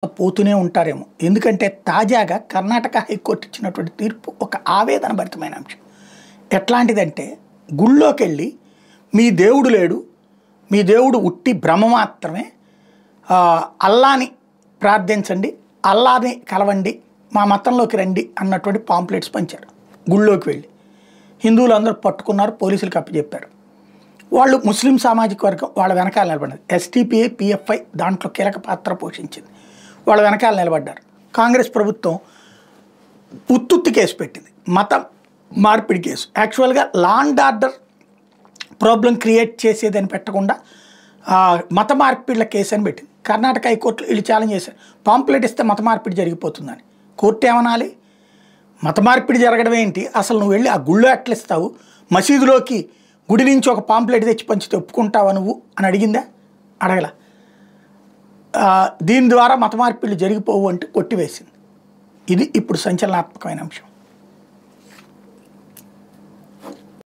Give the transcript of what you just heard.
పోతూనే ఉంటారేమో. ఎందుకంటే తాజాగా కర్ణాటక హైకోర్టు ఇచ్చినటువంటి తీర్పు ఒక ఆవేదన భరితమైన అంశం. ఎట్లాంటిదంటే గుళ్ళోకెళ్ళి మీ దేవుడు లేడు, మీ దేవుడు ఉట్టి భ్రమ మాత్రమే, అల్లాని ప్రార్థించండి, అల్లాని కలవండి, మా మతంలోకి రండి అన్నటువంటి పాంప్లెట్స్ పంచారు. గుళ్ళోకి వెళ్ళి హిందువులందరూ పట్టుకున్నారు, పోలీసులకు అప్పచెప్పారు. వాళ్ళు ముస్లిం సామాజిక వర్గం వాళ్ళ వెనకాల నిలబడ్డారు. ఎస్టీపీఐ పిఎఫ్ఐ దాంట్లో కీలక పాత్ర పోషించింది. వాళ్ళ వెనకాల నిలబడ్డారు. కాంగ్రెస్ ప్రభుత్వం ఉత్తుత్తి కేసు పెట్టింది, మత మార్పిడి కేసు. యాక్చువల్గా law and order problem create చేసేదని పెట్టకుండా మత మార్పిడిల కేసు అని పెట్టింది. కర్ణాటక హైకోర్టులో వీళ్ళు ఛాలెంజ్ చేశారు, పాంప్లెట్ ఇస్తే మత మార్పిడి జరిగిపోతుందని. కోర్టు ఏమనాలి? మత మార్పిడి జరగడం ఏంటి, అసలు నువ్వు వెళ్ళి ఆ గుళ్ళో ఎట్లా ఇస్తావు, మసీదులోకి గుడి నుంచి ఒక పాంప్లెట్ తెచ్చి పంచితే ఒప్పుకుంటావా నువ్వు అని అడిగిందా? అడగల. దీని ద్వారా మత మార్పిడిలు జరిగిపోవు అంటే కొట్టివేసింది. ఇది ఇప్పుడు సంచలనాత్మకమైన అంశం.